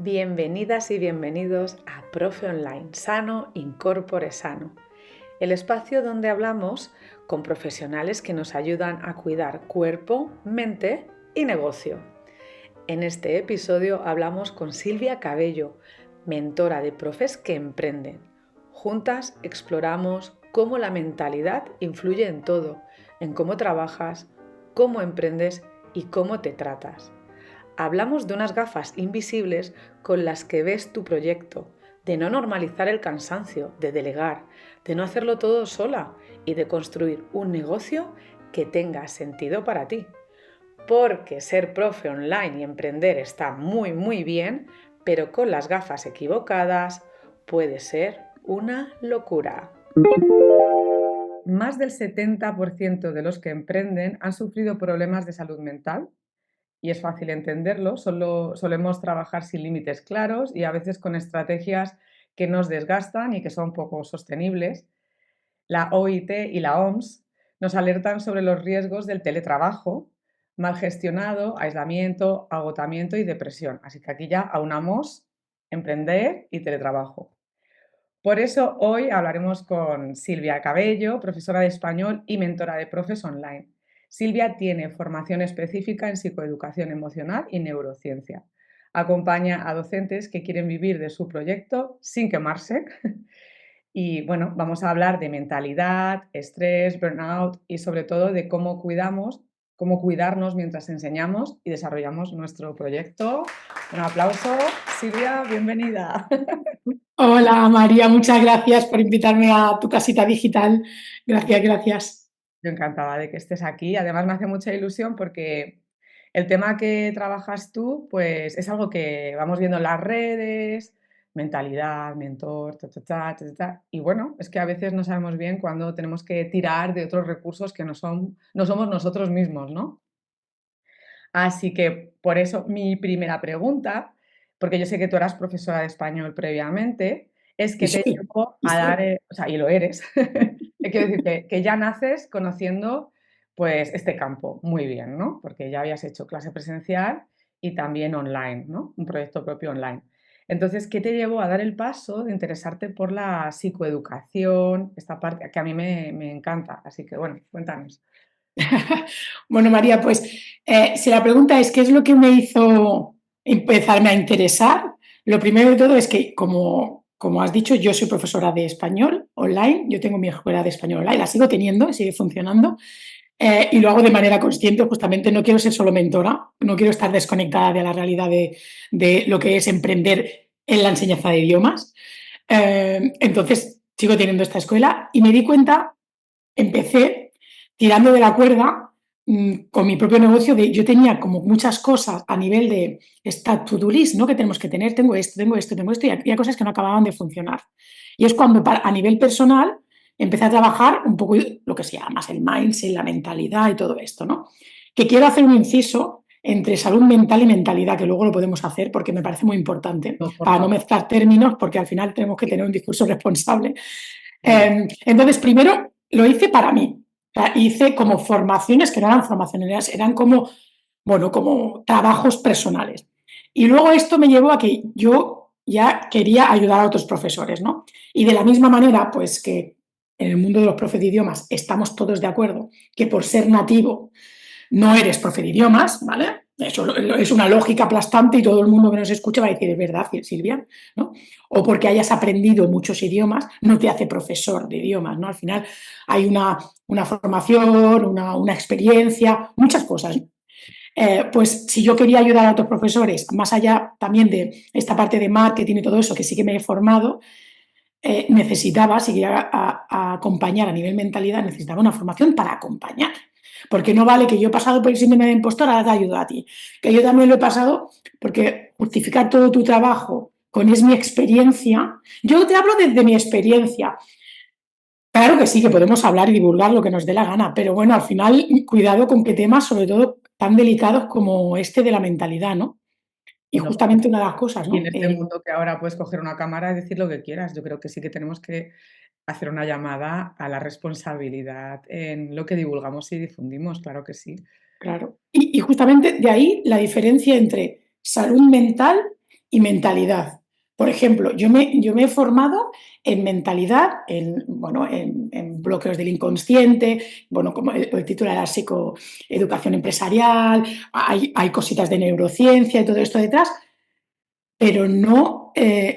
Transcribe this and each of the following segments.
Bienvenidas y bienvenidos a Profe Online, Sano Incorpore Sano, el espacio donde hablamos con profesionales que nos ayudan a cuidar cuerpo, mente y negocio. En este episodio hablamos con Silvia Cabello, mentora de profes que emprenden. Juntas exploramos cómo la mentalidad influye en todo, en cómo trabajas, cómo emprendes y cómo te tratas. Hablamos de unas gafas invisibles con las que ves tu proyecto, de no normalizar el cansancio, de delegar, de no hacerlo todo sola y de construir un negocio que tenga sentido para ti. Porque ser profe online y emprender está muy bien, pero con las gafas equivocadas puede ser una locura. Más del 70% de los que emprenden han sufrido problemas de salud mental. Y es fácil entenderlo, solo solemos trabajar sin límites claros y a veces con estrategias que nos desgastan y que son poco sostenibles. La OIT y la OMS nos alertan sobre los riesgos del teletrabajo, mal gestionado, aislamiento, agotamiento y depresión. Así que aquí ya aunamos emprender y teletrabajo. Por eso hoy hablaremos con Silvia Cabello, profesora de español y mentora de profes online. Silvia tiene formación específica en psicoeducación emocional y neurociencia. Acompaña a docentes que quieren vivir de su proyecto sin quemarse. Y bueno, vamos a hablar de mentalidad, estrés, burnout y sobre todo de cómo cuidarnos mientras enseñamos y desarrollamos nuestro proyecto. Un aplauso, Silvia, bienvenida. Hola María, muchas gracias por invitarme a tu casita digital. Gracias, gracias. Yo encantada de que estés aquí. Además, me hace mucha ilusión porque el tema que trabajas tú, pues es algo que vamos viendo en las redes, mentalidad, mentor, y bueno, es que a veces no sabemos bien cuándo tenemos que tirar de otros recursos que no somos nosotros mismos, ¿no? Así que por eso mi primera pregunta, porque yo sé que tú eras profesora de español previamente, es Y que te soy, llevó y a dar, soy. o sea, y lo eres. Quiero decir que ya naces conociendo pues este campo muy bien, ¿no? Porque ya habías hecho clase presencial y también online, ¿no? Un proyecto propio online. Entonces, ¿qué te llevó a dar el paso de interesarte por la psicoeducación, esta parte que a mí me encanta? Así que bueno, cuéntanos. Bueno, María, pues si la pregunta es qué es lo que me hizo empezarme a interesar, lo primero de todo es que, como has dicho, yo soy profesora de español online, yo tengo mi escuela de español online, la sigo teniendo, sigue funcionando, y lo hago de manera consciente, justamente no quiero ser solo mentora, no quiero estar desconectada de la realidad de lo que es emprender en la enseñanza de idiomas. Entonces, sigo teniendo esta escuela y me di cuenta, empecé tirando de la cuerda con mi propio negocio. Yo tenía como muchas cosas a nivel de esta to-do list, ¿no? Que tenemos que tener, tengo esto, y había cosas que no acababan de funcionar. Y es cuando a nivel personal empecé a trabajar un poco lo que se llama más el mindset, la mentalidad y todo esto, ¿no? Que quiero hacer un inciso entre salud mental y mentalidad, que luego lo podemos hacer porque me parece muy importante, No, por para no favor. mezclar términos, porque al final tenemos que tener un discurso responsable. Muy bien. Entonces, primero lo hice para mí. O sea, hice como formaciones que no eran formaciones, eran como, bueno, como trabajos personales. Y luego esto me llevó a que yo ya quería ayudar a otros profesores, ¿no? Y de la misma manera, pues que en el mundo de los profes de idiomas estamos todos de acuerdo que por ser nativo no eres profe de idiomas, ¿vale? Eso es una lógica aplastante y todo el mundo que nos escucha va a decir, es verdad, Silvia, ¿no? O porque hayas aprendido muchos idiomas, no te hace profesor de idiomas, ¿no? Al final hay una formación, una experiencia, muchas cosas. Pues si yo quería ayudar a otros profesores, más allá también de esta parte de marketing y todo eso, que sí que me he formado, necesitaba, si quería a acompañar a nivel mentalidad, necesitaba una formación para acompañar. Porque no vale que yo he pasado por el síndrome de impostor, ahora te ayudo a ti. Que yo también lo he pasado, porque justificar todo tu trabajo con es mi experiencia. Yo te hablo desde mi experiencia. Claro que sí, que podemos hablar y divulgar lo que nos dé la gana, pero bueno, al final, cuidado con qué temas, sobre todo tan delicados como este de la mentalidad, ¿no? Y No, justamente una de las cosas, y en ¿no? este mundo que ahora puedes coger una cámara y decir lo que quieras, yo creo que sí que tenemos que hacer una llamada a la responsabilidad en lo que divulgamos y difundimos, claro que sí. Claro. Y justamente de ahí la diferencia entre salud mental y mentalidad. Por ejemplo, yo me he formado en mentalidad, bueno, en bloqueos del inconsciente, bueno, como el título era psicoeducación empresarial, hay cositas de neurociencia y todo esto detrás, pero no,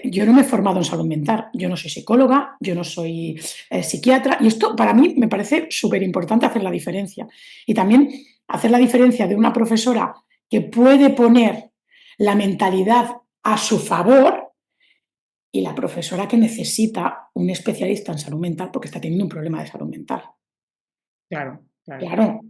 yo no me he formado en salud mental, yo no soy psicóloga, yo no soy psiquiatra, y esto para mí me parece súper importante hacer la diferencia. Y también hacer la diferencia de una profesora que puede poner la mentalidad a su favor y la profesora que necesita un especialista en salud mental porque está teniendo un problema de salud mental. Claro, claro. Claro,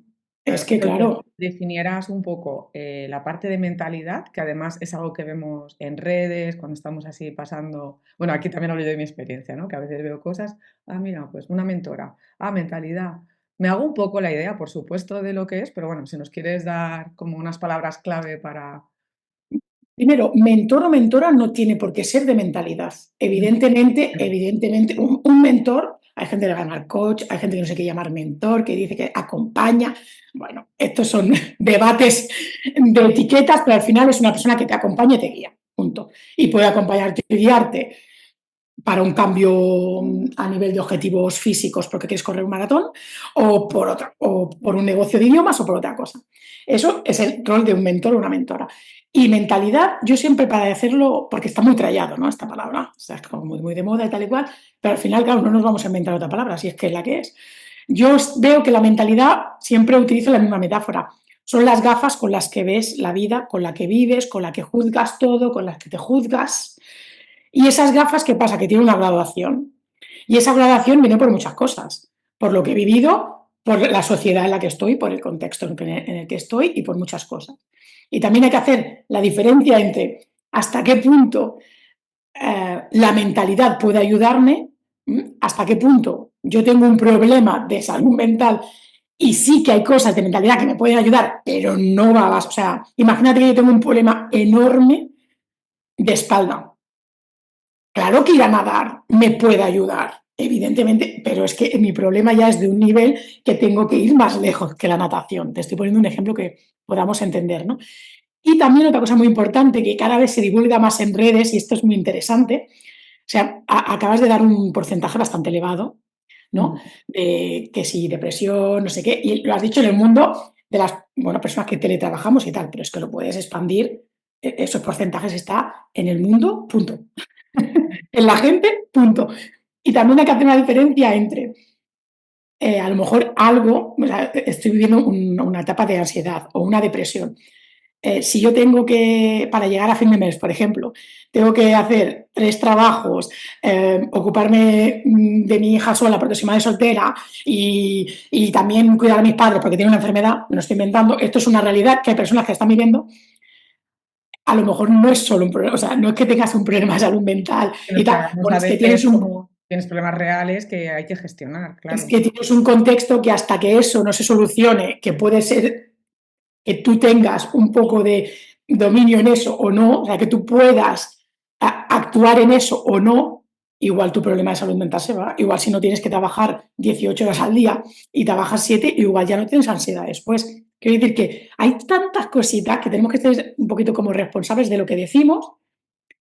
es Claro, que entonces, claro, definieras un poco, la parte de mentalidad, que además es algo que vemos en redes, cuando estamos así pasando bueno, aquí también hablo de mi experiencia, ¿no? Que a veces veo cosas, mira, pues una mentora, mentalidad. Me hago un poco la idea, por supuesto, de lo que es, pero bueno, si nos quieres dar como unas palabras clave para primero, mentor o mentora no tiene por qué ser de mentalidad. Evidentemente, un mentor, hay gente que le va a llamar coach, hay gente que no sé qué llamar mentor, que dice que acompaña. Bueno, estos son debates de etiquetas, pero al final es una persona que te acompaña y te guía. Punto. Y puede acompañarte y guiarte para un cambio a nivel de objetivos físicos porque quieres correr un maratón o por un negocio de idiomas o por otra cosa. Eso es el rol de un mentor o una mentora. Y mentalidad, yo siempre para decirlo, porque está muy trallado, ¿no? Esta palabra, o sea, es como muy de moda y tal y cual, pero al final, claro, no nos vamos a inventar otra palabra, si es que es la que es. Yo veo que la mentalidad, siempre utilizo la misma metáfora, son las gafas con las que ves la vida, con la que vives, con la que juzgas todo, con las que te juzgas, y esas gafas, ¿qué pasa? Que tienen una graduación. Y esa graduación viene por muchas cosas. Por lo que he vivido, por la sociedad en la que estoy, por el contexto en el que estoy y por muchas cosas. Y también hay que hacer la diferencia entre hasta qué punto la mentalidad puede ayudarme, hasta qué punto yo tengo un problema de salud mental y sí que hay cosas de mentalidad que me pueden ayudar, pero no va a... O sea, imagínate que yo tengo un problema enorme de espalda. Claro que ir a nadar me puede ayudar, evidentemente, pero es que mi problema ya es de un nivel que tengo que ir más lejos que la natación. Te estoy poniendo un ejemplo que podamos entender, ¿no? Y también otra cosa muy importante que cada vez se divulga más en redes, y esto es muy interesante, o sea, acabas de dar un porcentaje bastante elevado, ¿no? ujú. De que si depresión, no sé qué, y lo has dicho en el mundo de las bueno, personas que teletrabajamos y tal, pero es que lo puedes expandir, esos porcentajes está en el mundo, punto. En la gente, punto. Y también hay que hacer una diferencia entre a lo mejor algo, o sea, estoy viviendo una etapa de ansiedad o una depresión. Si yo tengo que, para llegar a fin de mes, por ejemplo, tengo que hacer 3 trabajos, ocuparme de mi hija sola porque soy madre soltera y también cuidar a mis padres porque tienen una enfermedad, me lo estoy inventando, esto es una realidad que hay personas que están viviendo, a lo mejor no es solo un problema, o sea, no es que tengas un problema de salud mental Que y nos tal, quedamos bueno, a es que tienes veces un, como tienes problemas reales que hay que gestionar, es claro. que tienes un contexto que hasta que eso no se solucione, que puede ser que tú tengas un poco de dominio en eso o no, o sea, que tú puedas actuar en eso o no, igual tu problema de salud mental se va. Igual si no tienes que trabajar 18 horas al día y trabajas 7, igual ya no tienes ansiedad después. Quiero decir que hay tantas cositas que tenemos que ser un poquito como responsables de lo que decimos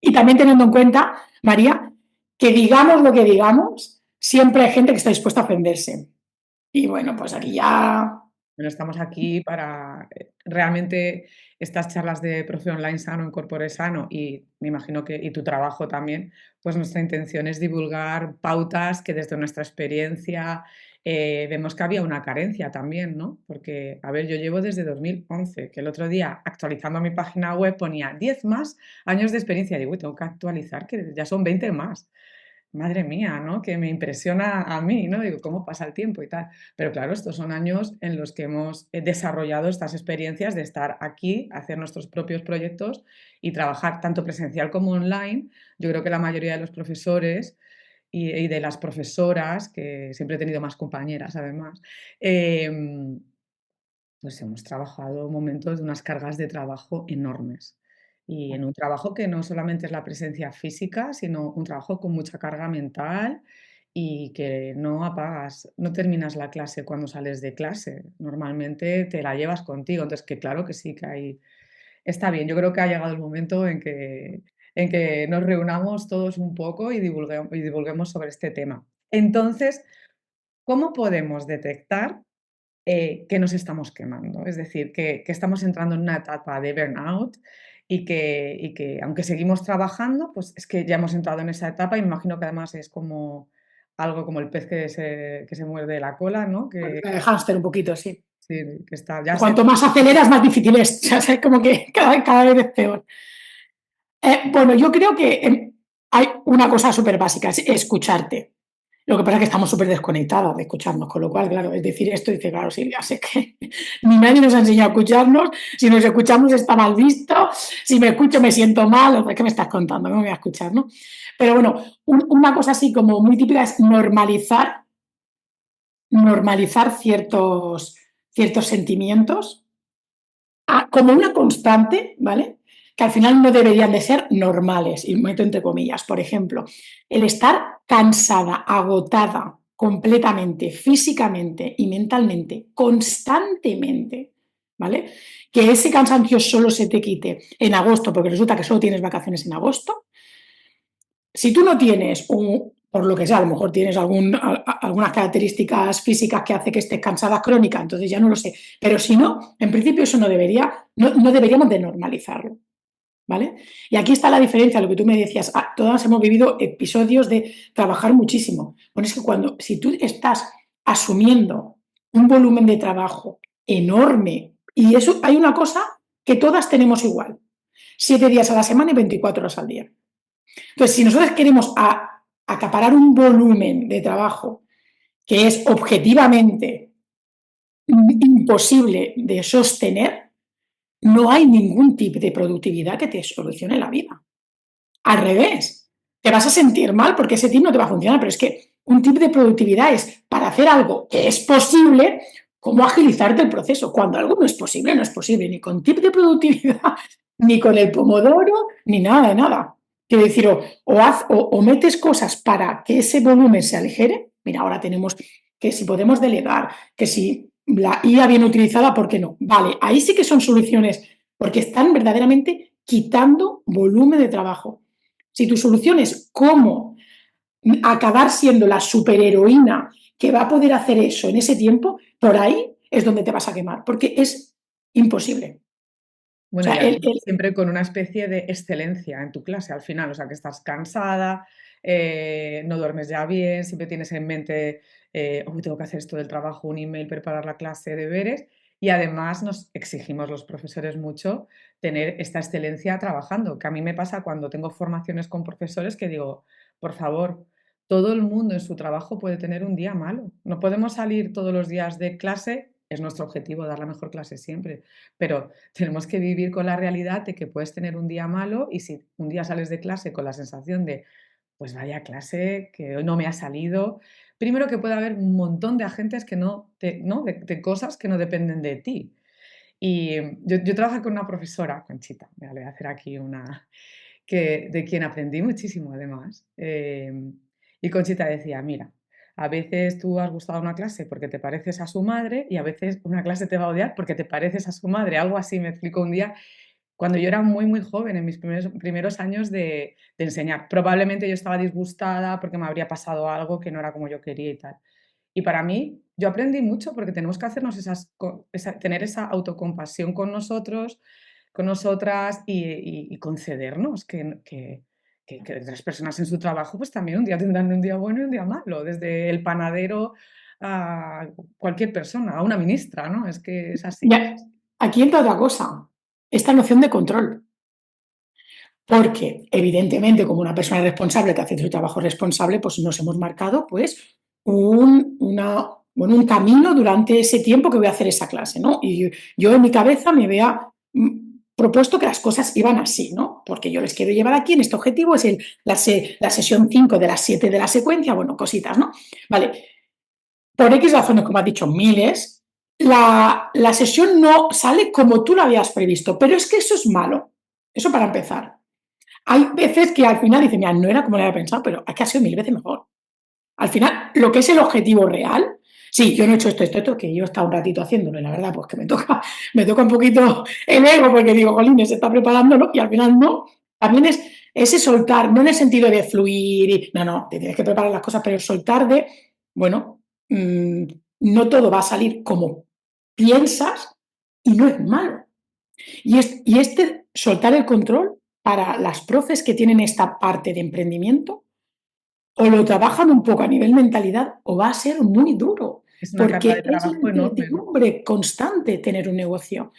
y también teniendo en cuenta, María, que digamos lo que digamos, siempre hay gente que está dispuesta a ofenderse. Y bueno, pues aquí ya... Bueno, estamos aquí para realmente estas charlas de Profe Online Sano, Incorpore Sano y me imagino que y tu trabajo también, pues nuestra intención es divulgar pautas que desde nuestra experiencia vemos que había una carencia también, ¿no? Porque, a ver, yo llevo desde 2011, que el otro día actualizando mi página web ponía 10 más años de experiencia. Digo, "Uy, tengo que actualizar, que ya son 20 más. Madre mía, ¿no? Que me impresiona a mí, ¿no? Digo, ¿cómo pasa el tiempo y tal? Pero claro, estos son años en los que hemos desarrollado estas experiencias de estar aquí, hacer nuestros propios proyectos y trabajar tanto presencial como online. Yo creo que la mayoría de los profesores y de las profesoras, que siempre he tenido más compañeras además, em, pues hemos trabajado momentos de unas cargas de trabajo enormes. Y en un trabajo que no solamente es la presencia física, sino un trabajo con mucha carga mental y que no apagas, no terminas la clase cuando sales de clase. Normalmente te la llevas contigo. Entonces, que claro que sí que hay. está bien. Yo creo que ha llegado el momento en que nos reunamos todos un poco y divulguemos sobre este tema. Entonces, ¿cómo podemos detectar que nos estamos quemando? Es decir, que estamos entrando en una etapa de burnout y que aunque seguimos trabajando, pues es que ya hemos entrado en esa etapa y me imagino que además es como algo como el pez que se muerde la cola, ¿no? El hámster un poquito, sí. Sí, que está, ya se... Cuanto más aceleras, más difícil es. O sea, es como que cada vez es peor. Bueno, yo creo que hay una cosa súper básica, es escucharte. Lo que pasa es que estamos súper desconectadas de escucharnos, con lo cual, claro, es decir, esto dice, claro, sí, ya sé que ni nadie nos ha enseñado a escucharnos, si nos escuchamos está mal visto, si me escucho me siento mal, o sea, ¿qué me estás contando? No me voy a escuchar, ¿no? Pero bueno, una cosa así como muy típica es normalizar ciertos sentimientos como una constante, ¿vale? Que al final no deberían de ser normales, y meto entre comillas. Por ejemplo, el estar cansada, agotada completamente, físicamente y mentalmente, constantemente, ¿vale? Que ese cansancio solo se te quite en agosto, porque resulta que solo tienes vacaciones en agosto. Si tú no tienes por lo que sea, a lo mejor tienes algunas características físicas que hace que estés cansada crónica, entonces ya no lo sé. Pero si no, en principio eso no deberíamos de normalizarlo, ¿vale? Y aquí está la diferencia, lo que tú me decías, todas hemos vivido episodios de trabajar muchísimo. Bueno, es que si tú estás asumiendo un volumen de trabajo enorme, y eso hay una cosa que todas tenemos igual, 7 días a la semana y 24 horas al día. Entonces, si nosotros queremos acaparar un volumen de trabajo que es objetivamente imposible de sostener, no hay ningún tipo de productividad que te solucione la vida. Al revés, te vas a sentir mal porque ese tip no te va a funcionar, pero es que un tip de productividad es para hacer algo que es posible, cómo agilizarte el proceso. Cuando algo no es posible, no es posible, ni con tip de productividad, ni con el pomodoro, ni nada de nada. Quiero decir, o metes cosas para que ese volumen se aligere. Mira, ahora tenemos que si podemos delegar, que si la IA bien utilizada, ¿por qué no? Vale, ahí sí que son soluciones, porque están verdaderamente quitando volumen de trabajo. Si tu solución es cómo acabar siendo la superheroína que va a poder hacer eso en ese tiempo, por ahí es donde te vas a quemar, porque es imposible. O Bueno, sea, y además siempre con una especie de excelencia en tu clase al final, o sea, que estás cansada, no duermes ya bien, siempre tienes en mente, uy, tengo que hacer esto del trabajo, un email, preparar la clase, deberes, y además nos exigimos los profesores mucho tener esta excelencia trabajando, que a mí me pasa cuando tengo formaciones con profesores que digo, por favor, todo el mundo en su trabajo puede tener un día malo, no podemos salir todos los días de clase, es nuestro objetivo dar la mejor clase siempre, pero tenemos que vivir con la realidad de que puedes tener un día malo y si un día sales de clase con la sensación de, pues vaya clase, que hoy no me ha salido. Primero que puede haber un montón de agentes que ¿no? De cosas que no dependen de ti. Y yo trabajo con una profesora, Conchita, mira, le voy a hacer aquí una, de quien aprendí muchísimo además. Y Conchita decía, mira, a veces tú has gustado una clase porque te pareces a su madre y a veces una clase te va a odiar porque te pareces a su madre. Algo así me explicó un día cuando yo era muy, muy joven, en mis primeros años de enseñar. Probablemente yo estaba disgustada porque me habría pasado algo que no era como yo quería y tal. Y para mí, yo aprendí mucho porque tenemos que hacernos tener esa autocompasión con nosotros, con nosotras y concedernos que otras personas en su trabajo pues también un día tendrán un día bueno y un día malo, desde el panadero a cualquier persona, a una ministra, ¿no? Es que es así. ya, aquí entra otra cosa, esta noción de control. Porque, evidentemente, como una persona responsable que hace su trabajo responsable, pues nos hemos marcado pues, un camino durante ese tiempo que voy a hacer esa clase, ¿no? Y yo en mi cabeza me había propuesto que las cosas iban así, ¿no? Porque yo les quiero llevar aquí en este objetivo, es la sesión 5 de las 7 de la secuencia, bueno, cositas, ¿no? Vale, por X razones, como has dicho, miles, la sesión no sale como tú lo habías previsto, pero es que eso es malo, eso para empezar. Hay veces que al final dicen, mira, no era como lo había pensado, pero es que ha sido 1000 veces mejor. Al final, lo que es el objetivo real, Sí, yo no he hecho esto, que yo he estado un ratito haciéndolo, y la verdad, pues que me toca un poquito el ego, porque digo, jolín, se está preparándolo, y al final no. También es ese soltar, no en el sentido de fluir, no, te tienes que preparar las cosas, pero el soltar de, bueno, no todo va a salir como piensas y no es malo. Y este soltar el control para las profes que tienen esta parte de emprendimiento, o lo trabajan un poco a nivel mentalidad o va a ser muy duro, Es una carga porque de es la trabajo enorme, ¿no? incertidumbre constante tener un negocio.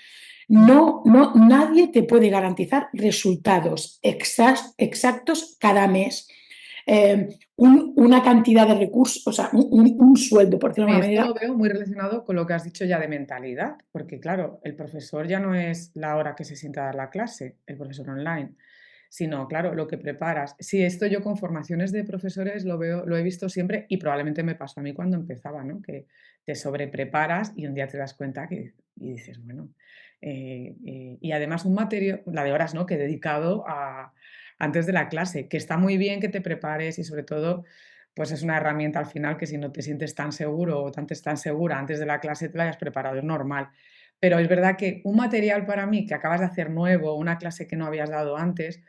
Mm. Nadie te puede garantizar resultados exactos cada mes. Una cantidad de recursos, o sea, un sueldo, por decirlo de Y alguna esto manera. lo veo muy relacionado con lo que has dicho ya de mentalidad, porque claro, el profesor ya no es la hora que se sienta a dar la clase, el profesor online, sino, claro, lo que preparas. Sí, esto yo con formaciones de profesores lo veo, lo he visto siempre y probablemente me pasó a mí cuando empezaba, ¿no? Que te sobrepreparas y un día te das cuenta que, y dices, bueno, y además un material, la de horas, ¿no? Que he dedicado a, antes de la clase, que está muy bien que te prepares y sobre todo pues es una herramienta al final que si no te sientes tan seguro o tan segura antes de la clase te la hayas preparado, es normal. Pero es verdad que un material para mí que acabas de hacer nuevo, una clase que no habías dado antes,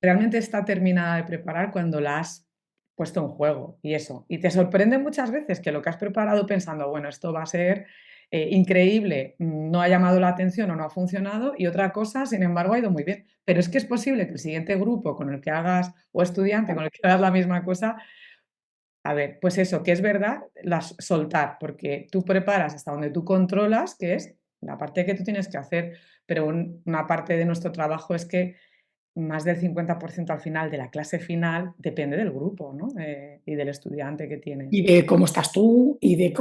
realmente está terminada de preparar cuando la has puesto en juego y eso. Y te sorprende muchas veces que lo que has preparado pensando, bueno, esto va a ser increíble, no ha llamado la atención o no ha funcionado y otra cosa, sin embargo, ha ido muy bien. Pero es que es posible que el siguiente grupo con el que hagas o estudiante con el que hagas la misma cosa a ver, pues eso, que es verdad, las soltar, porque tú preparas hasta donde tú controlas, que es la parte que tú tienes que hacer, pero una parte de nuestro trabajo es que más del 50% al final de la clase final depende del grupo, ¿no? Y del estudiante que tienes. Y de cómo estás tú y de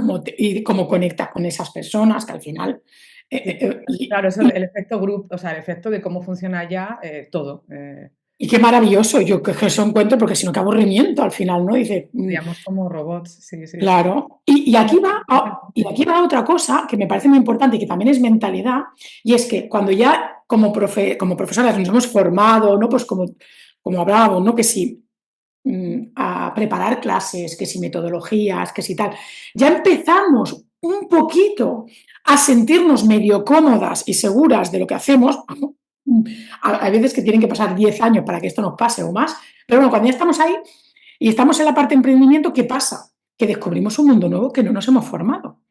cómo conectas con esas personas que al final. Sí, Y, claro, eso y- el efecto grupo, o sea, el efecto de cómo funciona ya todo. y qué maravilloso, yo que eso encuentro, porque si no, qué aburrimiento al final, ¿no? Dice, Seríamos como robots, sí, sí, sí. claro. Y aquí va otra cosa que me parece muy importante y que también es mentalidad, y es que cuando ya como profesoras nos hemos formado, ¿no? Pues como hablábamos, ¿no? Que si a preparar clases, que si metodologías, que si tal. Ya empezamos un poquito a sentirnos medio cómodas y seguras de lo que hacemos. Hay veces que tienen que pasar 10 años para que esto nos pase o más, pero bueno, cuando ya estamos ahí y estamos en la parte de emprendimiento, ¿qué pasa? Que descubrimos un mundo nuevo que no nos hemos formado.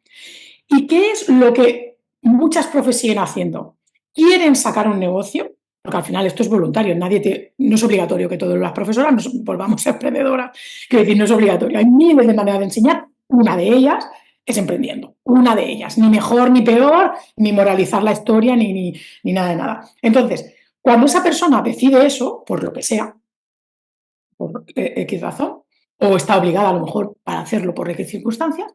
¿Y qué es lo que muchas profes siguen haciendo? Quieren sacar un negocio, porque al final esto es voluntario, no es obligatorio que todas las profesoras nos volvamos emprendedoras, quiero decir, no es obligatorio, hay miles de maneras de enseñar, una de ellas es emprendiendo, una de ellas, ni mejor ni peor, ni moralizar la historia, ni nada de nada. Entonces, cuando esa persona decide eso, por lo que sea, por X razón, o está obligada a lo mejor para hacerlo por X circunstancias,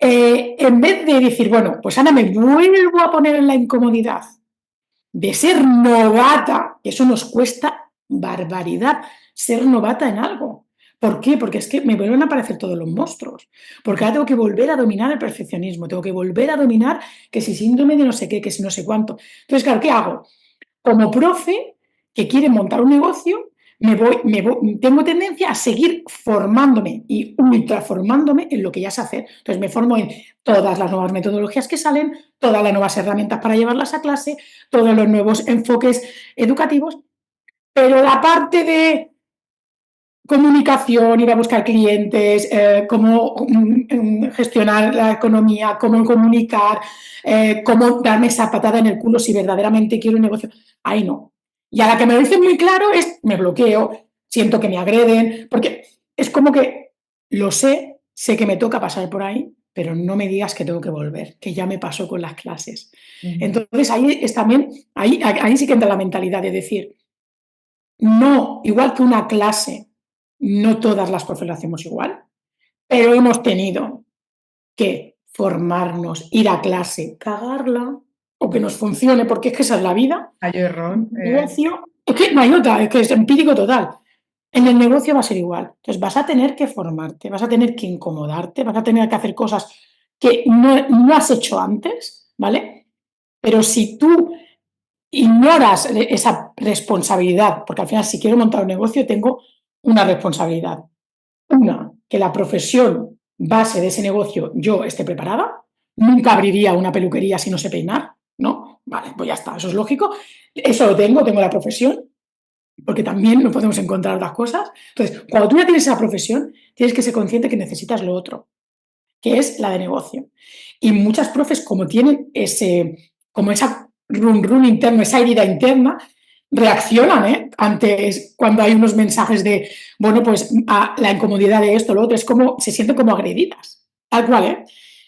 en vez de decir, bueno, pues Ana, me vuelvo a poner en la incomodidad de ser novata, que eso nos cuesta barbaridad, ser novata en algo. ¿Por qué? Porque es que me vuelven a aparecer todos los monstruos. Porque ahora tengo que volver a dominar el perfeccionismo, tengo que volver a dominar que si síndrome de no sé qué, que si no sé cuánto. Entonces, claro, ¿qué hago? Como profe que quiere montar un negocio, tengo tendencia a seguir formándome y ultraformándome en lo que ya sé hacer. Entonces me formo en todas las nuevas metodologías que salen, todas las nuevas herramientas para llevarlas a clase, todos los nuevos enfoques educativos, pero la parte de comunicación, ir a buscar clientes, cómo gestionar la economía, cómo comunicar, cómo darme esa patada en el culo si verdaderamente quiero un negocio. Ahí no. Y a la que me lo dicen muy claro es, me bloqueo, siento que me agreden, porque es como que lo sé que me toca pasar por ahí, pero no me digas que tengo que volver, que ya me pasó con las clases. Ujú. Entonces ahí es también, ahí sí que entra la mentalidad de decir, no, igual que una clase, no todas las profes lo hacemos igual, pero hemos tenido que formarnos, ir a clase, cagarla o que nos funcione, porque es que esa es la vida. Fallo error. En el negocio, es que no hay otra, es que es empírico total. En el negocio va a ser igual. Entonces vas a tener que formarte, vas a tener que incomodarte, vas a tener que hacer cosas que no has hecho antes, ¿vale? Pero si tú ignoras esa responsabilidad, porque al final si quiero montar un negocio tengo una responsabilidad. Una, que la profesión base de ese negocio yo esté preparada. Nunca abriría una peluquería si no sé peinar, ¿no? Vale, pues ya está, eso es lógico. Eso lo tengo la profesión, porque también no podemos encontrar las cosas. Entonces, cuando tú ya tienes esa profesión, tienes que ser consciente que necesitas lo otro, que es la de negocio. Y muchas profes, como tienen como esa run interno, esa herida interna, reaccionan ante cuando hay unos mensajes de, bueno, pues la incomodidad de esto, lo otro, es como, se sienten como agredidas. Tal cual, ¿eh?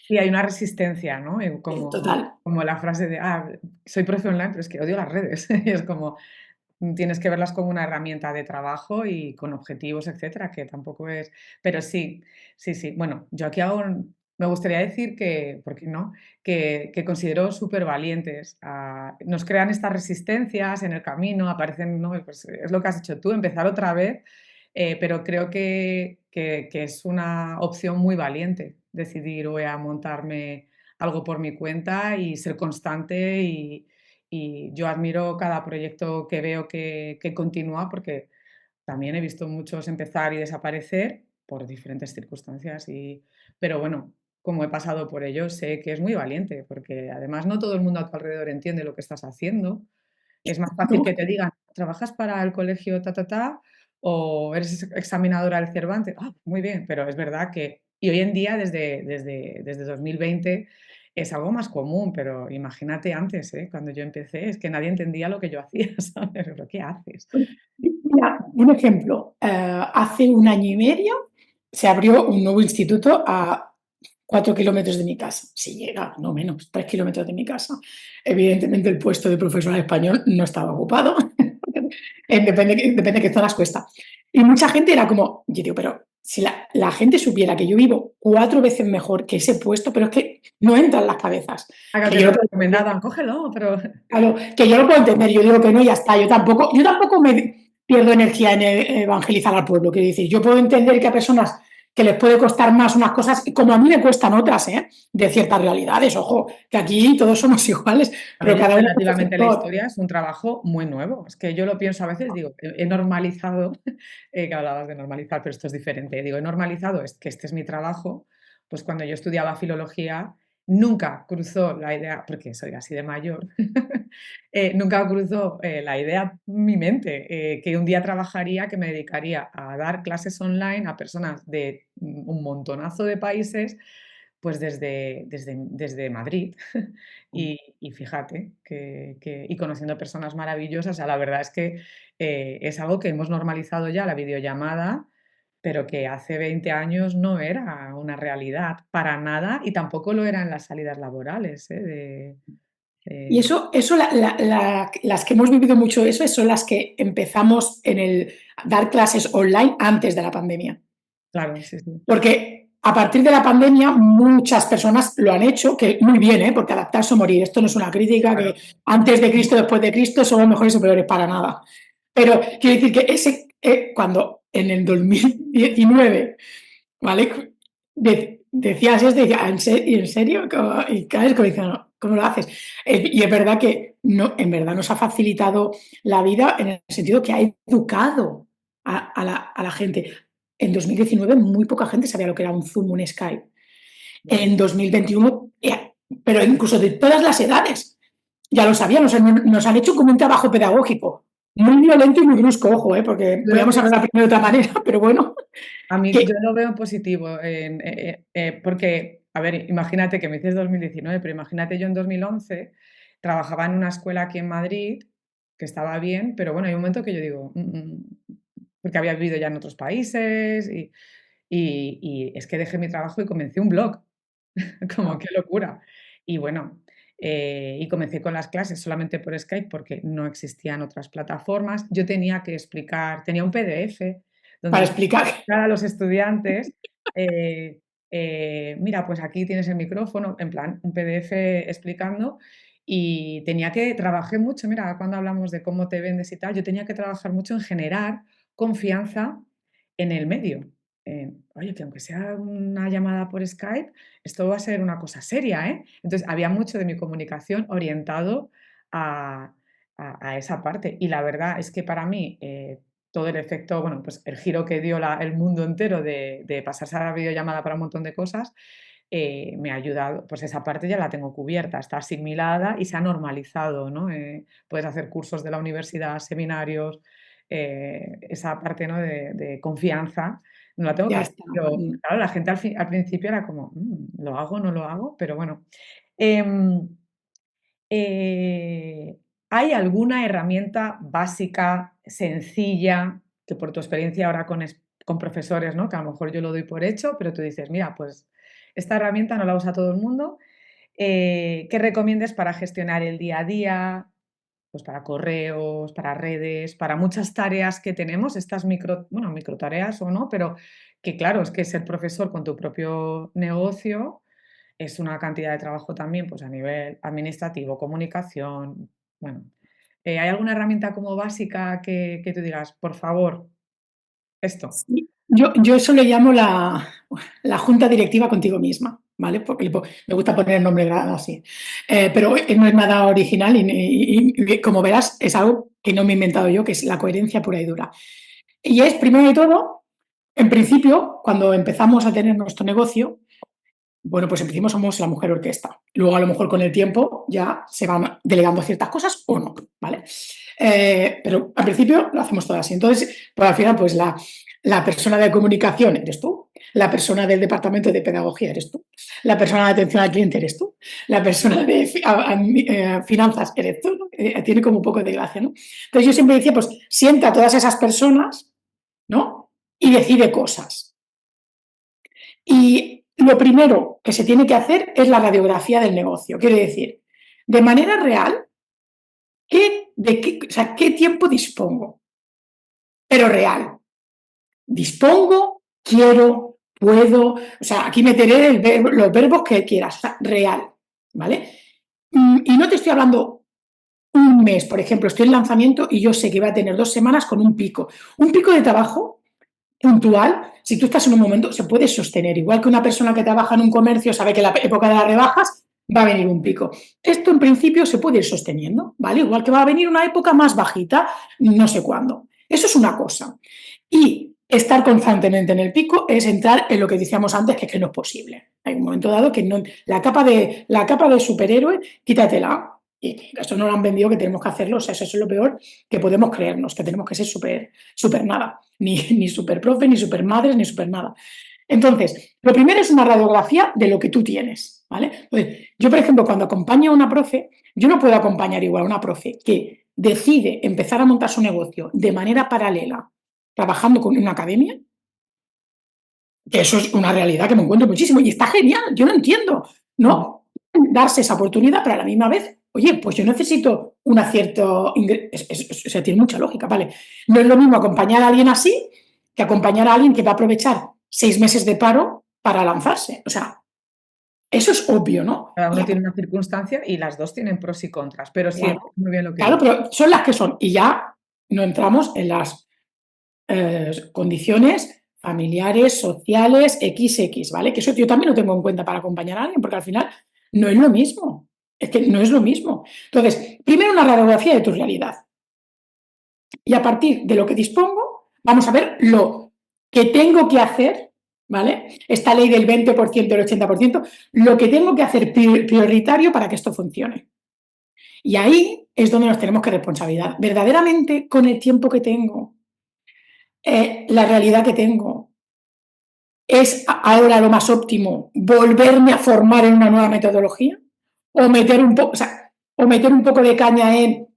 Y hay una resistencia, ¿no? Como, Total. como la frase de, soy profe online, pero es que odio las redes. Y es como, tienes que verlas como una herramienta de trabajo y con objetivos, etcétera, que tampoco es. Pero sí, sí, sí. Bueno, yo aquí aún me gustaría decir que, ¿por qué no? Que considero súper valientes. Nos crean estas resistencias en el camino, aparecen, ¿no? Pues es lo que has hecho tú, empezar otra vez, pero creo que es una opción muy valiente decidir voy a montarme algo por mi cuenta y ser constante y yo admiro cada proyecto que veo que continúa porque también he visto muchos empezar y desaparecer por diferentes circunstancias pero bueno, como he pasado por ello, sé que es muy valiente, porque además no todo el mundo a tu alrededor entiende lo que estás haciendo. Es más fácil que ¿No? te digan: "¿Trabajas para el colegio ta, ta, ta?", o "¿Eres examinadora del Cervantes?". Ah, muy bien, pero es verdad que y hoy en día desde 2020 es algo más común, pero imagínate antes, cuando yo empecé, es que nadie entendía lo que yo hacía, ¿sabes? "¿Pero qué haces?". Mira, un ejemplo. Hace un año y medio se abrió un nuevo instituto a 4 kilómetros de mi casa. Si llega, no menos, 3 kilómetros de mi casa. Evidentemente el puesto de profesor de español no estaba ocupado. Depende de qué zonas cuesta. Y mucha gente era como, yo digo, pero si la gente supiera que yo vivo 4 veces mejor que ese puesto, pero es que no entra en las cabezas. Ah, Que te yo lo lo puedo entender. recomendaban, cógelo, pero Claro, que yo lo puedo entender, yo digo que no y ya está. Yo tampoco me pierdo energía en evangelizar al pueblo, quiero decir, yo puedo entender que a personas que les puede costar más unas cosas, como a mí me cuestan otras, de ciertas realidades, ojo, que aquí todos somos iguales, a ver, pero y cada uno en su relativamente la sector. historia es un trabajo muy nuevo. Es que yo lo pienso a veces, digo, he normalizado, que hablabas de normalizar, pero esto es diferente. Digo, he normalizado es que este es mi trabajo. Pues cuando yo estudiaba filología, nunca cruzó la idea, porque soy así de mayor, nunca cruzó la idea mi mente, que un día trabajaría, que me dedicaría a dar clases online a personas de un montonazo de países, pues desde Madrid. Y fíjate y conociendo personas maravillosas, o sea, la verdad es que es algo que hemos normalizado ya, la videollamada, pero que hace 20 años no era una realidad para nada y tampoco lo eran las salidas laborales, Y de- eso las que hemos vivido mucho eso son las que empezamos en el dar clases online antes de la pandemia. claro, sí, sí. Porque a partir de la pandemia muchas personas lo han hecho, que muy bien, porque adaptarse o morir, esto no es una crítica, que Claro. antes de Cristo, después de Cristo, somos mejores o peores para nada. Pero quiero decir que cuando en el 2019, ¿vale? Decías esto, decía, ¿en serio? Y cada vez como diciendo, ¿cómo lo haces? Y es verdad que no, en verdad nos ha facilitado la vida en el sentido que ha educado a la gente. En 2019 muy poca gente sabía lo que era un Zoom, un Skype. Bueno, En 2021, pero incluso de todas las edades, ya lo sabían, nos han hecho como un trabajo pedagógico. Muy violento y muy brusco, ojo, porque yo lo podíamos pienso. hablar de otra manera, pero bueno, A mí yo que lo veo positivo porque, a ver, imagínate que me dices 2019, pero imagínate yo en 2011 trabajaba en una escuela aquí en Madrid, que estaba bien, pero bueno, hay un momento que yo digo, porque había vivido ya en otros países y es que dejé mi trabajo y comencé un blog, como qué locura. Y bueno, y comencé con las clases solamente por Skype porque no existían otras plataformas. Yo tenía que explicar, tenía un PDF para donde explicar. a los estudiantes, mira, pues aquí tienes el micrófono, en plan, un PDF explicando, y tenía que trabajé mucho, mira, cuando hablamos de cómo te vendes y tal, yo tenía que trabajar mucho en generar confianza en el medio. Oye, que aunque sea una llamada por Skype, esto va a ser una cosa seria, ¿eh? Entonces, había mucho de mi comunicación orientado a esa parte. Y la verdad es que para mí, todo el efecto, bueno, pues el giro que dio el mundo entero de pasarse a la videollamada para un montón de cosas, me ha ayudado, pues esa parte ya la tengo cubierta, está asimilada y se ha normalizado, ¿no? Puedes hacer cursos de la universidad, seminarios, esa parte, ¿no? de confianza, no la tengo que Ya hacer, está. pero claro, la gente al principio era como, ¿lo hago o no lo hago? Pero bueno. Em, eh, ¿Hay alguna herramienta básica, sencilla, que por tu experiencia ahora con profesores, ¿no? Que a lo mejor yo lo doy por hecho, pero tú dices, mira, pues esta herramienta no la usa todo el mundo, ¿qué recomiendes para gestionar el día a día? Pues para correos, para redes, para muchas tareas que tenemos, estas bueno, micro tareas o no, pero que claro, es que ser profesor con tu propio negocio es una cantidad de trabajo también, pues a nivel administrativo, comunicación, bueno. ¿Hay alguna herramienta como básica que tú digas, por favor, esto? Sí. Yo eso le llamo la junta directiva contigo misma, ¿vale? Porque me gusta poner el nombre así. Pero no es nada original y como verás es algo que no me he inventado yo, que es la coherencia pura y dura. Y es, primero de todo, en principio, cuando empezamos a tener nuestro negocio, bueno, pues en principio somos la mujer orquesta. Luego, a lo mejor con el tiempo ya se van delegando ciertas cosas o no, ¿vale? Pero al principio lo hacemos todas así. Entonces, pues al final, pues la persona de comunicación eres tú, la persona del departamento de pedagogía eres tú, la persona de atención al cliente eres tú, la persona de finanzas eres tú, ¿no? Tiene como un poco de gracia, ¿no? Entonces yo siempre decía, pues sienta a todas esas personas, ¿no? Y decide cosas. Y lo primero que se tiene que hacer es la radiografía del negocio. Quiere decir, de manera real, o sea, ¿qué tiempo dispongo? Pero real. Dispongo, quiero, puedo. O sea, aquí meteré los verbos que quieras. O sea, real. ¿Vale? Y no te estoy hablando un mes, por ejemplo, estoy en lanzamiento y yo sé que voy a tener 2 semanas con un pico. Un pico de trabajo puntual, si tú estás en un momento, se puede sostener. Igual que una persona que trabaja en un comercio sabe que en la época de las rebajas va a venir un pico. Esto en principio se puede ir sosteniendo, ¿vale? Igual que va a venir una época más bajita, no sé cuándo. Eso es una cosa. Y estar constantemente en el pico es entrar en lo que decíamos antes, que es que no es posible. Hay un momento dado que no, la capa de superhéroe, quítatela. Y eso no lo han vendido que tenemos que hacerlo. O sea, eso es lo peor que podemos creernos, que tenemos que ser súper nada. Ni super profe, ni super madres, ni super nada. Entonces, lo primero es una radiografía de lo que tú tienes, ¿vale? Entonces, yo, por ejemplo, cuando acompaño a una profe, yo no puedo acompañar igual a una profe que decide empezar a montar su negocio de manera paralela, trabajando con una academia, que eso es una realidad que me encuentro muchísimo y está genial, yo no entiendo, Ujú. ¿no? Darse esa oportunidad, pero a la misma vez, oye, pues yo necesito un cierto o sea, tiene mucha lógica, ¿vale? No es lo mismo acompañar a alguien así que acompañar a alguien que va a aprovechar 6 meses de paro para lanzarse. O sea, eso es obvio, ¿no? Cada Y uno tiene una circunstancia y las dos tienen pros y contras, pero sí, claro, entiendo muy bien lo que claro, dices. pero son las que son. Y ya no entramos en las condiciones familiares, sociales, XX, ¿vale? Que eso yo también lo tengo en cuenta para acompañar a alguien, porque al final no es lo mismo. Es que no es lo mismo. Entonces, primero una radiografía de tu realidad. Y a partir de lo que dispongo, vamos a ver lo que tengo que hacer, ¿vale? Esta ley del 20%, del 80%, lo que tengo que hacer prioritario para que esto funcione. Y ahí es donde nos tenemos que responsabilizar. Verdaderamente, con el tiempo que tengo, la realidad que tengo, ¿es ahora lo más óptimo volverme a formar en una nueva metodología? ¿O meter un poco de caña en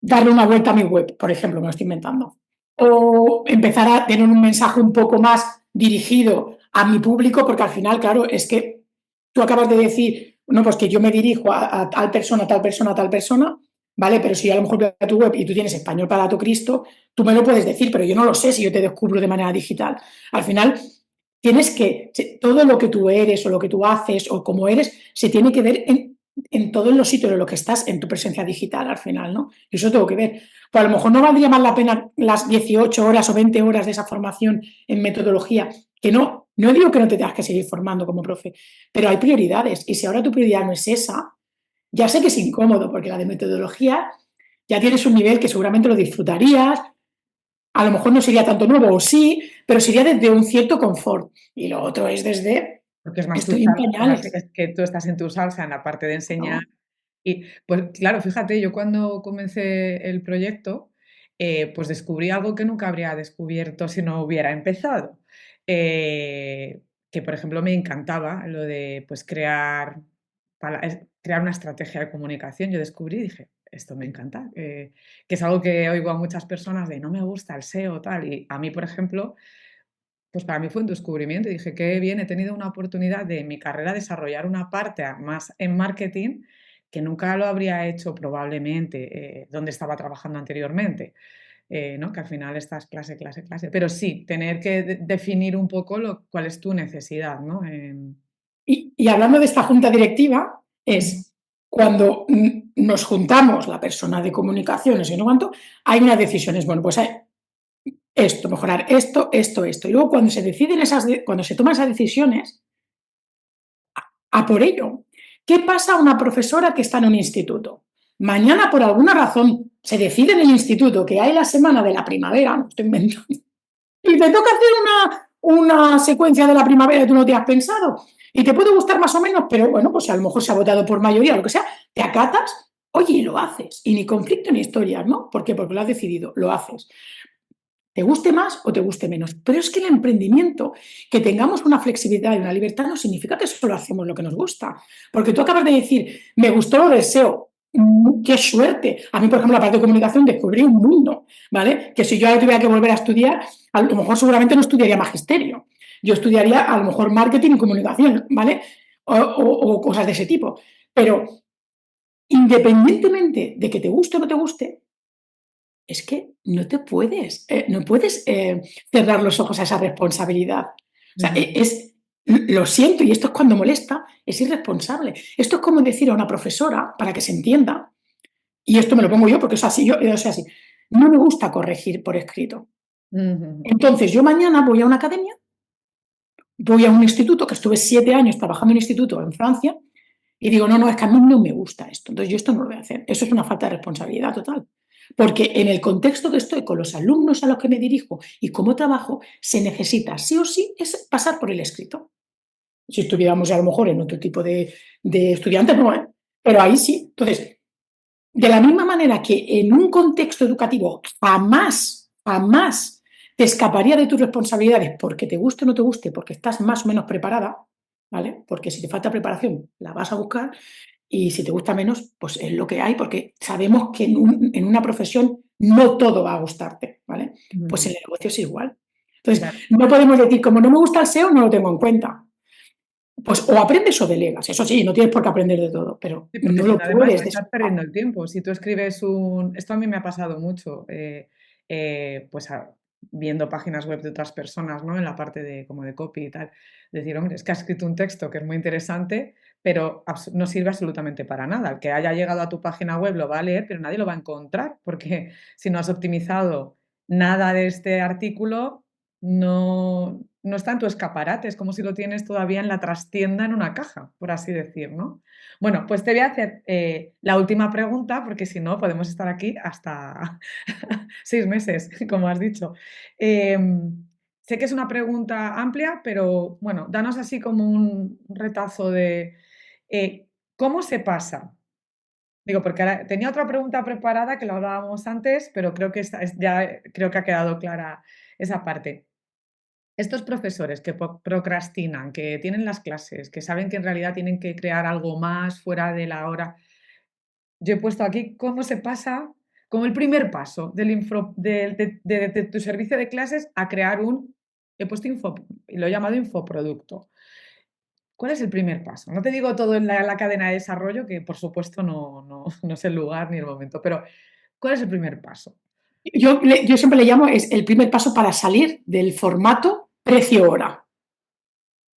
darle una vuelta a mi web, por ejemplo, me lo estoy inventando? ¿O empezar a tener un mensaje un poco más dirigido a mi público? Porque al final, claro, es que tú acabas de decir, no, pues que yo me dirijo a tal persona, tal persona, tal persona, ¿vale? Pero si a lo mejor voy a tu web y tú tienes español para tu Cristo, tú me lo puedes decir, pero yo no lo sé si yo te descubro de manera digital. Al final, tienes que, todo lo que tú eres o lo que tú haces o cómo eres, se tiene que ver en todos los sitios en los que estás, en tu presencia digital al final, ¿no? Y eso tengo que ver. Pues a lo mejor no valdría más la pena las 18 horas o 20 horas de esa formación en metodología, que no digo que no te tengas que seguir formando como profe, pero hay prioridades. Y si ahora tu prioridad no es esa, ya sé que es incómodo, porque la de metodología ya tienes un nivel que seguramente lo disfrutarías, a lo mejor no sería tanto nuevo, o sí, pero sería desde un cierto confort. Y lo otro es desde, Porque es más tu estoy en salsa, además pañales, es que tú estás en tu salsa en la parte de enseñar. ¿no? Y pues claro, fíjate, yo cuando comencé el proyecto, pues descubrí algo que nunca habría descubierto si no hubiera empezado. Que por ejemplo me encantaba lo de pues crear una estrategia de comunicación. Yo descubrí y dije, esto me encanta, que es algo que oigo a muchas personas de no me gusta el SEO tal. Y a mí, por ejemplo, pues para mí fue un descubrimiento y dije, qué bien, he tenido una oportunidad de en mi carrera desarrollar una parte más en marketing que nunca lo habría hecho probablemente donde estaba trabajando anteriormente, ¿no? Que al final estás clase, clase, clase. Pero sí, tener que definir un poco cuál es tu necesidad, ¿no? Y hablando de esta junta directiva, Ujú. es cuando nos juntamos, la persona de comunicaciones y no cuánto, hay unas decisiones, bueno, pues hay esto, mejorar esto, esto, esto. Y luego cuando se deciden cuando se toman esas decisiones, a por ello. ¿Qué pasa a una profesora que está en un instituto? Mañana, por alguna razón, se decide en el instituto que hay la semana de la primavera, no estoy inventando, y te toca hacer una secuencia de la primavera que tú no te has pensado. Y te puede gustar más o menos, pero bueno, pues a lo mejor se ha votado por mayoría, lo que sea, te acatas, oye, y lo haces. Y ni conflicto ni historias, ¿no? ¿Por qué? Porque lo has decidido, lo haces. Te guste más o te guste menos. Pero es que el emprendimiento, que tengamos una flexibilidad y una libertad, no significa que solo hacemos lo que nos gusta. Porque tú acabas de decir, me gustó lo del SEO. ¡Qué suerte! A mí, por ejemplo, la parte de comunicación descubrí un mundo, ¿vale? Que si yo ahora tuviera que volver a estudiar, a lo mejor seguramente no estudiaría magisterio. Yo estudiaría a lo mejor marketing y comunicación, ¿vale? O cosas de ese tipo. Pero independientemente de que te guste o no te guste, es que no puedes cerrar los ojos a esa responsabilidad. O sea, Ujú. lo siento, y esto es cuando molesta, es irresponsable. Esto es como decir a una profesora, para que se entienda, y esto me lo pongo yo porque es así, yo soy así, no me gusta corregir por escrito. Ujú. Entonces, yo mañana voy a una academia, voy a un instituto, que estuve 7 años trabajando en un instituto en Francia, y digo, no, no, es que a mí no me gusta esto, entonces yo esto no lo voy a hacer. Eso es una falta de responsabilidad total. Porque en el contexto que estoy con los alumnos a los que me dirijo y cómo trabajo, se necesita sí o sí es pasar por el escrito. Si estuviéramos a lo mejor en otro tipo de estudiantes, no, ¿eh? Pero ahí sí. Entonces, de la misma manera que en un contexto educativo jamás, jamás te escaparía de tus responsabilidades porque te guste o no te guste, porque estás más o menos preparada, ¿vale? Porque si te falta preparación, la vas a buscar y si te gusta menos, pues es lo que hay, porque sabemos que en una profesión no todo va a gustarte, ¿vale? Pues en Ujú. el negocio es igual. Entonces, Claro. no podemos decir, como no me gusta el SEO, no lo tengo en cuenta. Pues o aprendes o delegas, eso sí, no tienes por qué aprender de todo, pero Sí, porque no si lo no, además puedes estás desplazar. perdiendo el tiempo. Si tú escribes un esto a mí me ha pasado mucho, pues, viendo páginas web de otras personas, ¿no? En la parte de como de copy y tal. Decir: "Hombre, es que ha escrito un texto que es muy interesante, pero no sirve absolutamente para nada. El que haya llegado a tu página web lo va a leer, pero nadie lo va a encontrar, porque si no has optimizado nada de este artículo, no está en tu escaparate. Es como si lo tienes todavía en la trastienda en una caja", por así decir, ¿no? Bueno, pues te voy a hacer la última pregunta, porque si no podemos estar aquí hasta 6 meses, como has dicho. Sé que es una pregunta amplia, pero bueno, danos así como un retazo de ¿cómo se pasa? Digo, porque ahora tenía otra pregunta preparada que lo hablábamos antes, pero creo que ya creo que ha quedado clara esa parte. Estos profesores que procrastinan, que tienen las clases, que saben que en realidad tienen que crear algo más fuera de la hora. Yo he puesto aquí cómo se pasa, como el primer paso de tu servicio de clases a crear he puesto y lo he llamado infoproducto. ¿Cuál es el primer paso? No te digo todo en la cadena de desarrollo, que por supuesto no es el lugar ni el momento, pero ¿cuál es el primer paso? Yo siempre le llamo, es el primer paso para salir del formato precio-hora,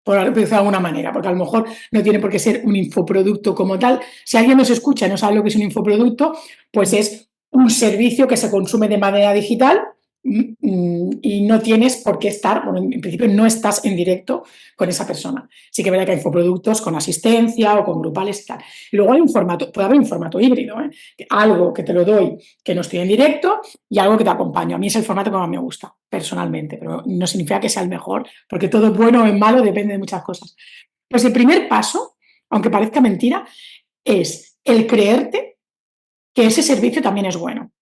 por decirlo de alguna manera, porque a lo mejor no tiene por qué ser un infoproducto como tal. Si alguien nos escucha y no sabe lo que es un infoproducto, pues es un servicio que se consume de manera digital y no tienes por qué estar, bueno, en principio no estás en directo con esa persona. Sí que es verdad que hay infoproductos con asistencia o con grupales y tal. Y luego hay un formato, puede haber un formato híbrido, ¿eh? Algo que te lo doy que no estoy en directo y algo que te acompaño. A mí es el formato que más me gusta, personalmente, pero no significa que sea el mejor, porque todo es bueno o es malo depende de muchas cosas. Pues el primer paso, aunque parezca mentira, es el creerte que ese servicio también es bueno.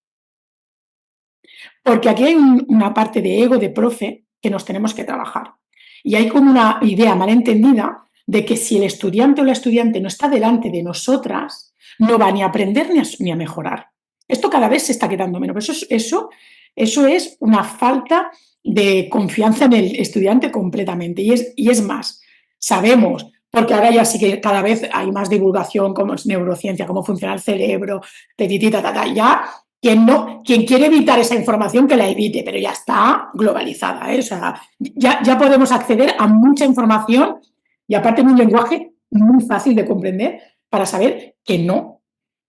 Porque aquí hay una parte de ego de profe que nos tenemos que trabajar. Y hay como una idea mal entendida de que si el estudiante o la estudiante no está delante de nosotras, no va ni a aprender ni a mejorar. Esto cada vez se está quedando menos. Eso es una falta de confianza en el estudiante completamente. Y es más, sabemos, porque ahora ya sí que cada vez hay más divulgación, como es neurociencia, cómo funciona el cerebro, ya quien quiere evitar esa información que la evite, pero ya está globalizada, ¿eh? O sea, ya podemos acceder a mucha información y aparte en un lenguaje muy fácil de comprender para saber que no,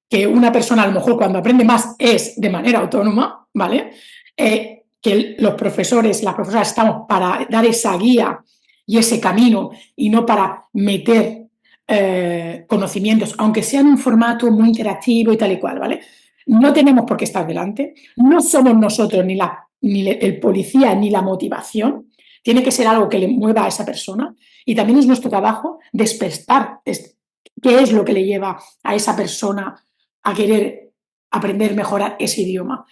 que una persona a lo mejor cuando aprende más es de manera autónoma, ¿vale? Que los profesores, las profesoras estamos para dar esa guía y ese camino y no para meter conocimientos, aunque sea en un formato muy interactivo y tal y cual, ¿vale? No tenemos por qué estar delante, no somos nosotros ni el policía ni la motivación, tiene que ser algo que le mueva a esa persona y también es nuestro trabajo despertar qué es lo que le lleva a esa persona a querer aprender, mejorar ese idioma.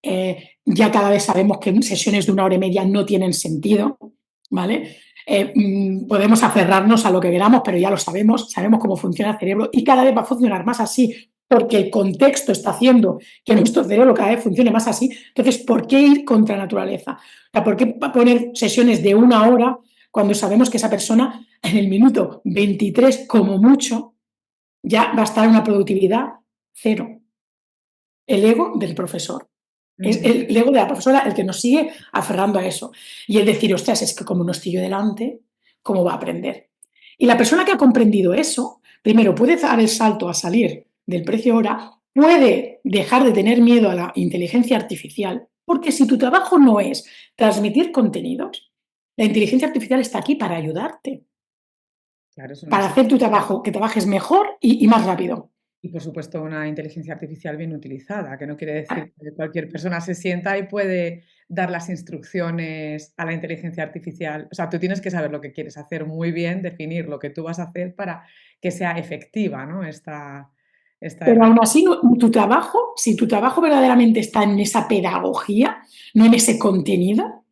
Ya cada vez sabemos que sesiones de 1 hora y media no tienen sentido, ¿vale? Podemos aferrarnos a lo que queramos, pero ya lo sabemos cómo funciona el cerebro y cada vez va a funcionar más así, porque el contexto está haciendo que nuestro cerebro cada vez funcione más así. Entonces, ¿por qué ir contra la naturaleza? O sea, ¿por qué poner sesiones de 1 hora cuando sabemos que esa persona en el minuto 23, como mucho, ya va a estar en una productividad cero? El ego del profesor. Es Ujú. el ego de la profesora el que nos sigue aferrando a eso. Y el decir, ostras, es que como no estoy yo delante, ¿cómo va a aprender? Y la persona que ha comprendido eso, primero puede dar el salto a salir del precio hora, puede dejar de tener miedo a la inteligencia artificial, porque si tu trabajo no es transmitir contenidos, la inteligencia artificial está aquí para ayudarte, Claro, es una para hacer tu asistencia. trabajo, que trabajes mejor y más rápido. Y por supuesto, una inteligencia artificial bien utilizada, que no quiere decir que cualquier persona se sienta y puede dar las instrucciones a la inteligencia artificial. O sea, tú tienes que saber lo que quieres hacer muy bien, definir lo que tú vas a hacer para que sea efectiva, ¿no? Esta Pero aún herramienta. así, si tu trabajo verdaderamente está en esa pedagogía, no en ese contenido,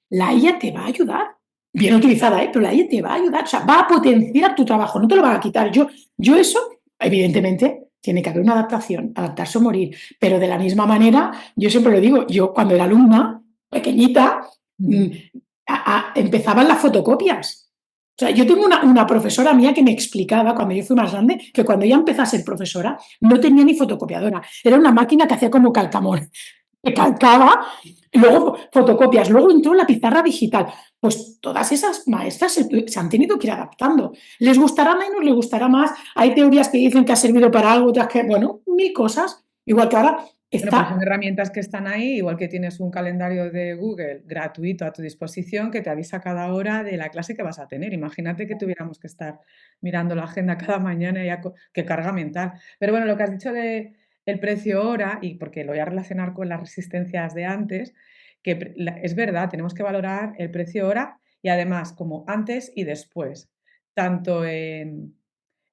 la IA te va a ayudar. Bien utilizada, ¿eh? Pero la IA te va a ayudar. O sea, va a potenciar tu trabajo, no te lo va a quitar. Yo eso, evidentemente, tiene que haber una adaptación, adaptarse o morir. Pero de la misma manera, yo siempre lo digo, yo cuando era alumna, pequeñita, mm, Ujú. empezaban las fotocopias. O sea, yo tengo una profesora mía que me explicaba cuando yo fui más grande que cuando ella empezó a ser profesora no tenía ni fotocopiadora, era una máquina que hacía como calcamón, que calcaba, y luego fotocopias, luego entró la pizarra digital. Pues todas esas maestras se han tenido que ir adaptando. Les gustará menos, les gustará más. Hay teorías que dicen que ha servido para algo, otras que, bueno, mil cosas. Igual que ahora Bueno, pero son está. herramientas que están ahí, igual que tienes un calendario de Google gratuito a tu disposición que te avisa cada hora de la clase que vas a tener. Imagínate que tuviéramos que estar mirando la agenda cada mañana, ya qué carga mental. Pero bueno, lo que has dicho de el precio hora, y porque lo voy a relacionar con las resistencias de antes, que es verdad, tenemos que valorar el precio hora y además como antes y después, tanto en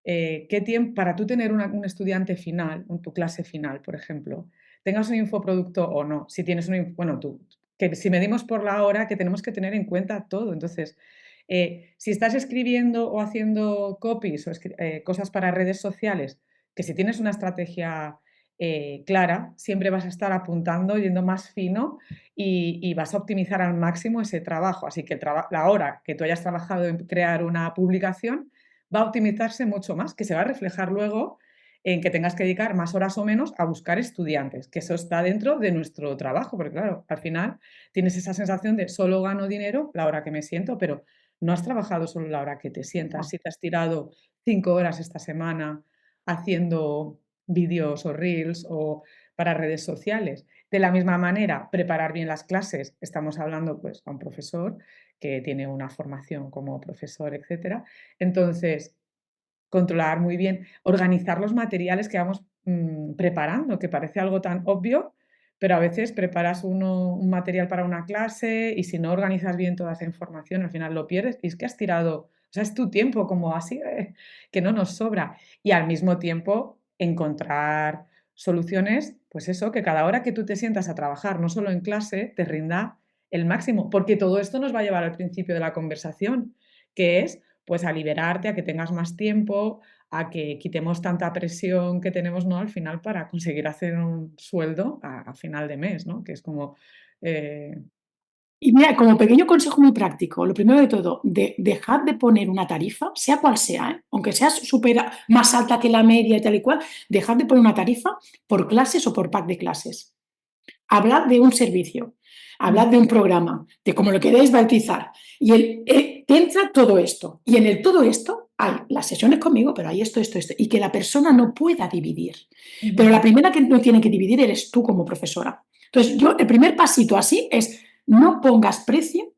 qué tiempo, para tú tener un estudiante final, tu clase final, por ejemplo, tengas un infoproducto o no, si tienes bueno, tú, que si medimos por la hora, que tenemos que tener en cuenta todo. Entonces, si estás escribiendo o haciendo copies o cosas para redes sociales, que si tienes una estrategia clara, siempre vas a estar apuntando, yendo más fino y vas a optimizar al máximo ese trabajo. Así que la hora que tú hayas trabajado en crear una publicación va a optimizarse mucho más, que se va a reflejar luego en que tengas que dedicar más horas o menos a buscar estudiantes, que eso está dentro de nuestro trabajo, porque claro, al final tienes esa sensación de solo gano dinero la hora que me siento, pero no has trabajado solo la hora que te sientas. Si te has tirado 5 horas esta semana haciendo vídeos o reels o para redes sociales, De la misma manera, preparar bien las clases. Estamos hablando pues a un profesor que tiene una formación como profesor, etcétera. Entonces, controlar muy bien, organizar los materiales que vamos preparando, que parece algo tan obvio, pero a veces preparas un material para una clase y si no organizas bien toda esa información, al final lo pierdes y es que has tirado, o sea, es tu tiempo como así, que no nos sobra. Y al mismo tiempo encontrar soluciones, pues eso, que cada hora que tú te sientas a trabajar, no solo en clase, te rinda el máximo, porque todo esto nos va a llevar al principio de la conversación, que es pues a liberarte, a que tengas más tiempo, a que quitemos tanta presión que tenemos, ¿no? Al final para conseguir hacer un sueldo a final de mes, ¿no? Que es como... eh, Y mira, como pequeño consejo muy práctico, lo primero de todo, dejad de poner una tarifa, sea cual sea, ¿eh? Aunque sea más alta que la media y tal y cual, dejad de poner una tarifa por clases o por pack de clases. Hablad de un servicio, hablad de un programa, de cómo lo queréis bautizar. Y te entra todo esto. Y en el todo esto hay las sesiones conmigo, pero hay esto, esto, esto. Y que la persona no pueda dividir. Pero la primera que no tiene que dividir eres tú como profesora. Entonces, yo, el primer pasito así es no pongas precio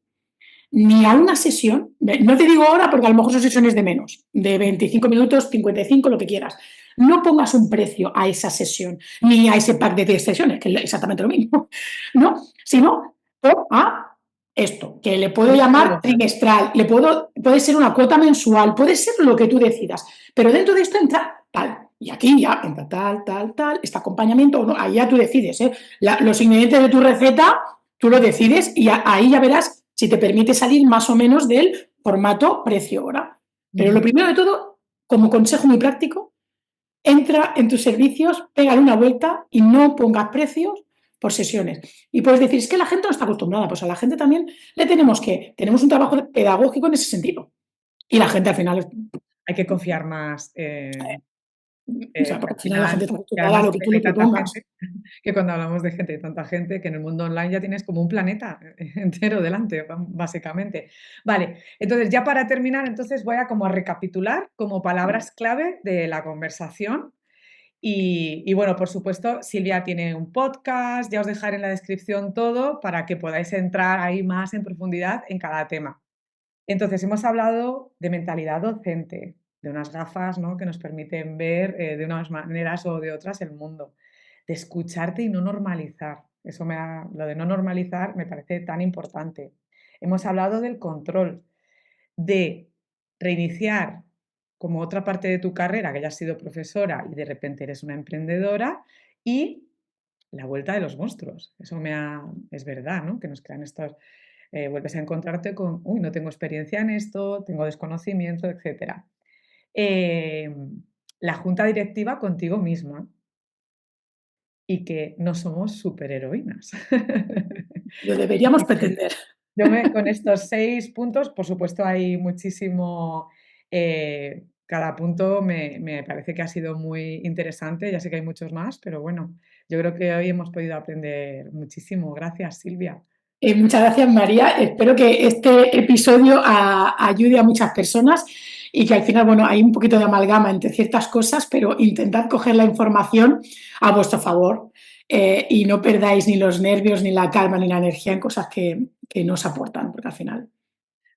ni a una sesión, no te digo ahora porque a lo mejor son sesiones de menos, de 25 minutos, 55, lo que quieras. No pongas un precio a esa sesión, ni a ese pack de 10 sesiones, que es exactamente lo mismo, ¿no? Sino a esto, que le puedo llamar trimestral, puede ser una cuota mensual, puede ser lo que tú decidas, pero dentro de esto entra tal, y aquí ya entra tal, tal, tal, este acompañamiento, no, ahí ya tú decides, ¿eh? Los ingredientes de tu receta, tú lo decides y ahí ya verás si te permite salir más o menos del formato precio-hora. Pero lo primero de todo, como consejo muy práctico, entra en tus servicios, pégale una vuelta y no pongas precios por sesiones. Y puedes decir, es que la gente no está acostumbrada, pues a la gente también tenemos un trabajo pedagógico en ese sentido. Y la gente al final, hay que confiar más, o sea, que porque al al final la gente final, está que acostumbrada a además lo que tú hay le tanta propongas. gente, que cuando hablamos de gente, hay tanta gente que en el mundo online ya tienes como un planeta entero delante, básicamente. Vale, entonces ya para terminar, entonces voy a como a recapitular como palabras clave de la conversación. Y bueno, por supuesto, Silvia tiene un podcast, ya os dejaré en la descripción todo para que podáis entrar ahí más en profundidad en cada tema. Entonces, hemos hablado de mentalidad docente, de unas gafas, ¿no? Que nos permiten ver de unas maneras o de otras el mundo, de escucharte y no normalizar. Lo de no normalizar me parece tan importante. Hemos hablado del control, de reiniciar como otra parte de tu carrera, que ya has sido profesora y de repente eres una emprendedora, y la vuelta de los monstruos. Es verdad, ¿no? Que nos crean estos, vuelves a encontrarte con, uy, no tengo experiencia en esto, tengo desconocimiento, etcétera. La junta directiva contigo misma y que no somos superheroínas. Lo deberíamos pretender. Con estos 6 puntos, por supuesto, hay muchísimo. Cada punto me parece que ha sido muy interesante. Ya sé que hay muchos más, pero bueno, yo creo que hoy hemos podido aprender muchísimo. Gracias, Silvia. Muchas gracias, María. Espero que este episodio ayude a muchas personas y que al final, bueno, hay un poquito de amalgama entre ciertas cosas, pero intentad coger la información a vuestro favor y no perdáis ni los nervios, ni la calma, ni la energía en cosas que no os aportan, porque al final.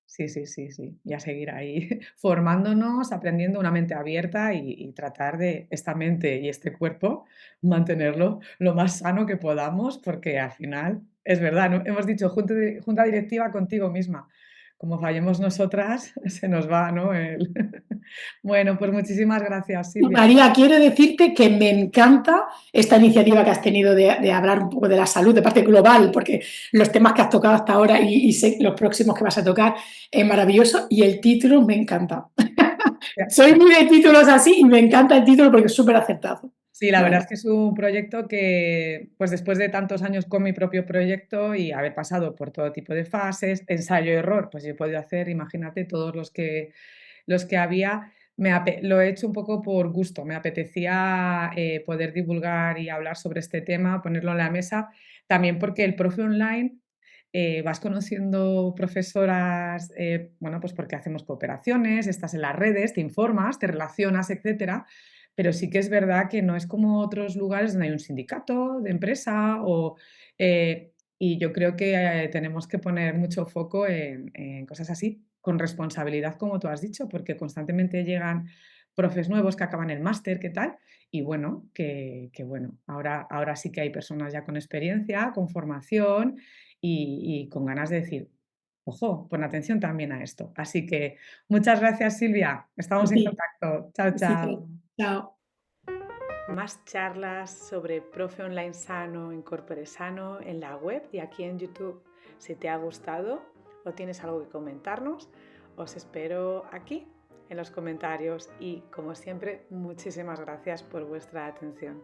Sí, sí, sí, sí. Y a seguir ahí formándonos, aprendiendo una mente abierta y tratar de esta mente y este cuerpo mantenerlo lo más sano que podamos, porque al final es verdad, ¿no? Hemos dicho junta directiva contigo misma. Como fallemos nosotras, se nos va, ¿no? Bueno, pues muchísimas gracias, Silvia. María, quiero decirte que me encanta esta iniciativa que has tenido de hablar un poco de la salud de parte global, porque los temas que has tocado hasta ahora y sé los próximos que vas a tocar es maravilloso y el título me encanta. Soy muy de títulos así y me encanta el título porque es súper acertado. Sí, la La verdad verdad. es que es un proyecto que, pues después de tantos años con mi propio proyecto y haber pasado por todo tipo de fases, ensayo y error, pues yo he podido hacer, imagínate, todos los que había, lo he hecho un poco por gusto, me apetecía poder divulgar y hablar sobre este tema, ponerlo en la mesa, también porque el profe online vas conociendo profesoras, bueno, pues porque hacemos cooperaciones, estás en las redes, te informas, te relacionas, etcétera, pero sí que es verdad que no es como otros lugares donde hay un sindicato de empresa y yo creo que tenemos que poner mucho foco en cosas así, con responsabilidad, como tú has dicho, porque constantemente llegan profes nuevos que acaban el máster, ¿qué tal? Y bueno, que bueno, ahora sí que hay personas ya con experiencia, con formación y con ganas de decir, ojo, pon atención también a esto. Así que muchas gracias, Silvia. A Estamos en ti, contacto. Chao, besito. chao. Chao. Más charlas sobre Profe Online Sano, Incorpore Sano en la web y aquí en YouTube. Si te ha gustado o tienes algo que comentarnos, os espero aquí en los comentarios y como siempre, muchísimas gracias por vuestra atención.